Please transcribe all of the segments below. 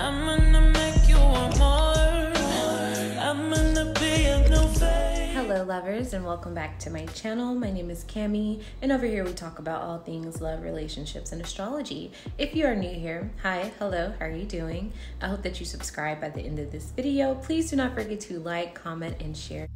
I'm gonna make you want more. I'm gonna be a new face. Hello lovers, and welcome back to my channel. My name is Cami, and over here we talk about all things love, relationships, and astrology. If you are new here, hi, hello, how are you doing? I hope that you subscribe by the end of this video. Please do not forget to like, comment, and share.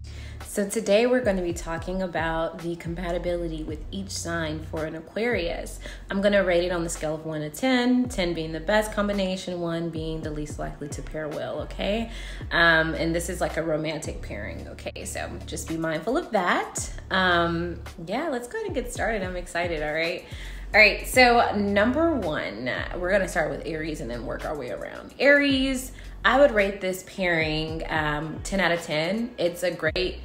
So today we're going to be talking about the compatibility with each sign for an Aquarius. I'm going to rate it on the scale of 1 to 10, 10 being the best combination, 1 being the least likely to pair well, okay? And this is like a romantic pairing, okay? So just be mindful of that. Yeah, let's go ahead and get started. I'm excited, all right? All right, so number 1, we're going to start with Aries and then work our way around. Aries, I would rate this pairing 10 out of 10. It's a great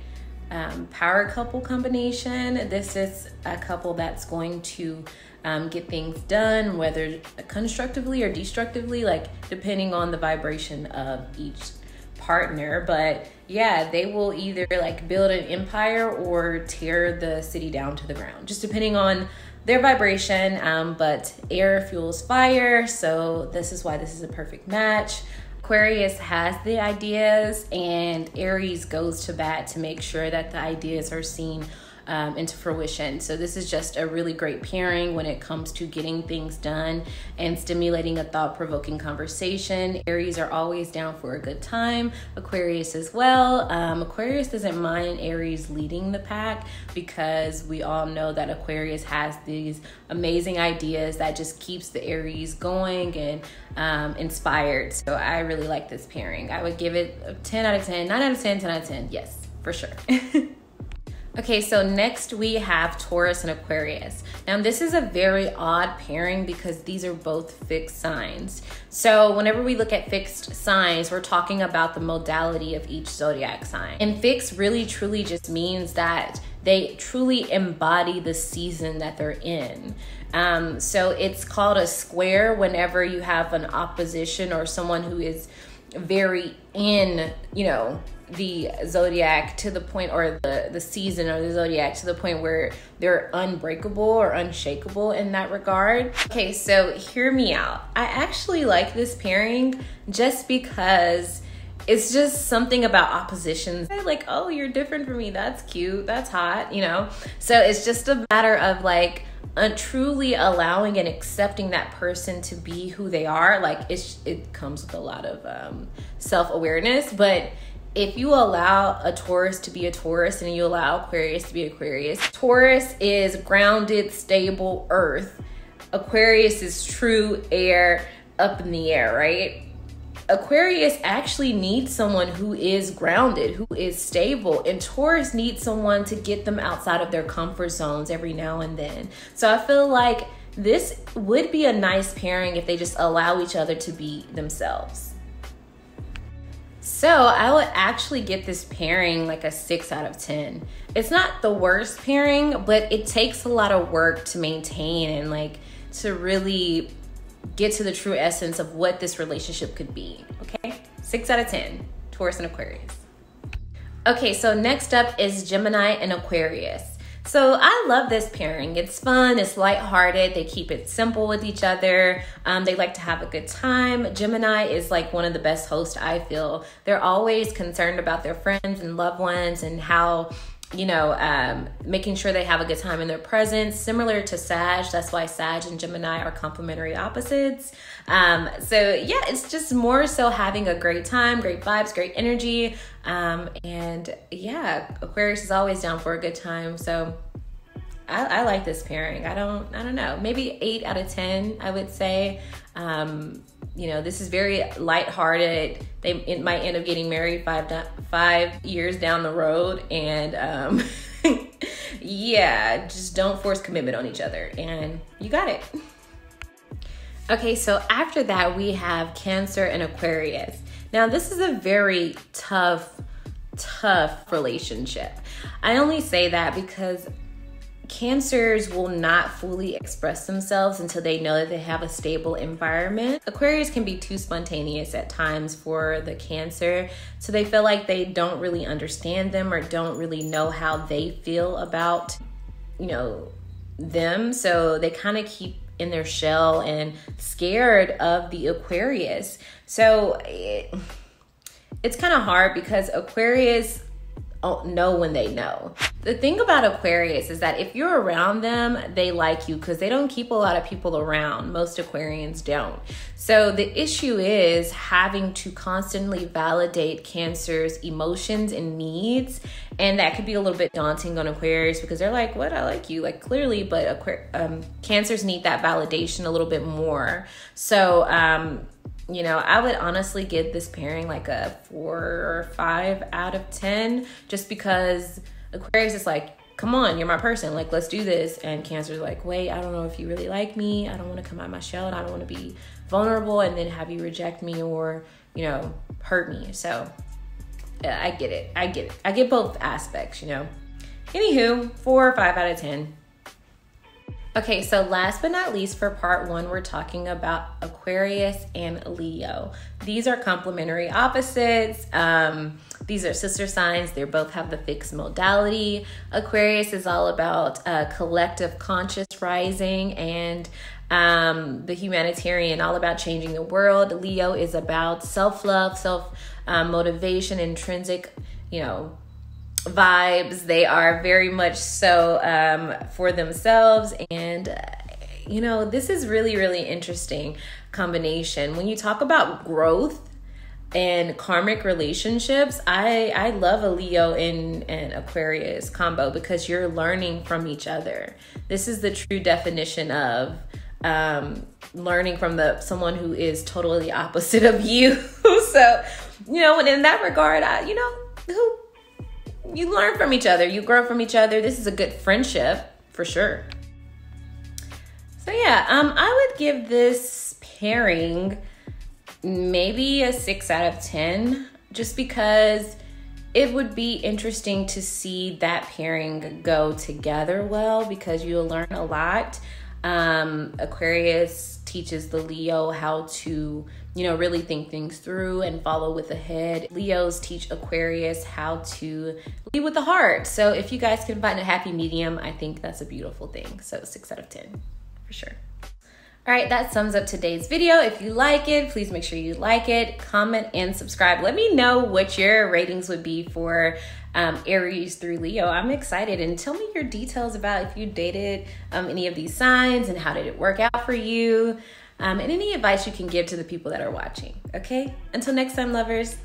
power couple combination. This is a couple that's going to get things done, whether constructively or destructively, like depending on the vibration of each partner. But yeah, they will either like build an empire or tear the city down to the ground, just depending on their vibration. But air fuels fire, so this is why this is a perfect match. Aquarius has the ideas and Aries goes to bat to make sure that the ideas are seen into fruition. So this is just a really great pairing when it comes to getting things done and stimulating a thought-provoking conversation. Aries are always down for a good time. Aquarius as well. Aquarius doesn't mind Aries leading the pack because we all know that Aquarius has these amazing ideas that just keeps the Aries going and inspired. So I really like this pairing. I would give it a 10 out of 10, 9 out of 10, 10 out of 10. Yes, for sure. Okay, so next we have Taurus and Aquarius. Now this is a very odd pairing because these are both fixed signs. So whenever we look at fixed signs, we're talking about the modality of each zodiac sign. And fixed really truly just means that they truly embody the season that they're in. So it's called a square whenever you have an opposition or someone who is very in, you know, the zodiac to the point, or the season or the zodiac to the point where they're unbreakable or unshakable in that regard. Okay, so hear me out. I actually like this pairing just because it's just something about oppositions. Like, oh, you're different from me. That's cute. That's hot, you know? So it's just a matter of like truly allowing and accepting that person to be who they are. Like it comes with a lot of self-awareness, but if you allow a Taurus to be a Taurus and you allow Aquarius to be Aquarius, Taurus is grounded, stable earth. Aquarius is true air, up in the air, right? Aquarius actually needs someone who is grounded, who is stable, and Taurus needs someone to get them outside of their comfort zones every now and then. So I feel like this would be a nice pairing if they just allow each other to be themselves. So I would actually get this pairing like a 6 out of 10. It's not the worst pairing, but it takes a lot of work to maintain and like to really get to the true essence of what this relationship could be, okay? 6 out of 10, Taurus and Aquarius. Okay, so next up is Gemini and Aquarius. So I love this pairing. It's fun, it's lighthearted, they keep it simple with each other. They like to have a good time. Gemini is like one of the best hosts, I feel. They're always concerned about their friends and loved ones and how, you know, making sure they have a good time in their presence, similar to Sag. That's why Sag and Gemini are complementary opposites. So yeah, it's just more so having a great time, great vibes, great energy. And yeah, Aquarius is always down for a good time. So I like this pairing. I don't know, maybe 8 out of 10, I would say. You know, this is very lighthearted. It might end up getting married 5 years down the road, and yeah, just don't force commitment on each other, and you got it. Okay, so after that we have Cancer and Aquarius. Now this is a very tough relationship. I only say that because Cancers will not fully express themselves until they know that they have a stable environment. Aquarius can be too spontaneous at times for the Cancer, so they feel like they don't really understand them or don't really know how they feel about, you know, them. So they kind of keep in their shell and scared of the Aquarius. So it's kind of hard because Aquarius know when they know. The thing about Aquarius is that if you're around them, they like you because they don't keep a lot of people around. Most Aquarians don't. So the issue is having to constantly validate Cancer's emotions and needs. And that could be a little bit daunting on Aquarius because they're like, what? I like you, like clearly, but Cancers need that validation a little bit more. So, you know, I would honestly give this pairing like a 4 or 5 out of 10, just because Aquarius is like, come on, you're my person. Like, let's do this. And Cancer's like, wait, I don't know if you really like me. I don't want to come out of my shell and I don't want to be vulnerable and then have you reject me or, you know, hurt me. So I get it. I get both aspects, you know. Anywho, 4 or 5 out of 10. Okay, so last but not least, for part 1, we're talking about Aquarius and Leo. These are complementary opposites. These are sister signs. They both have the fixed modality. Aquarius is all about collective conscious rising and the humanitarian, all about changing the world. Leo is about self-love, self-motivation, intrinsic, you know, vibes. They are very much so for themselves. And you know, this is really, really interesting combination. When you talk about growth and karmic relationships, I love a Leo and Aquarius combo because you're learning from each other. This is the true definition of learning from someone who is totally opposite of you. So, you know, and in that regard, you learn from each other, you grow from each other. This is a good friendship for sure. So yeah, I would give this pairing maybe a 6 out of 10, just because it would be interesting to see that pairing go together well, because you'll learn a lot. Aquarius teaches the Leo how to, you know, really think things through and follow with the head. Leos teach Aquarius how to lead with the heart. So if you guys can find a happy medium, I think that's a beautiful thing. So 6 out of 10 for sure. All right, that sums up today's video. If you like it, please make sure you like it, comment, and subscribe. Let me know what your ratings would be for Aries through Leo. I'm excited, and tell me your details about if you dated any of these signs and how did it work out for you, and any advice you can give to the people that are watching. Okay, until next time, lovers.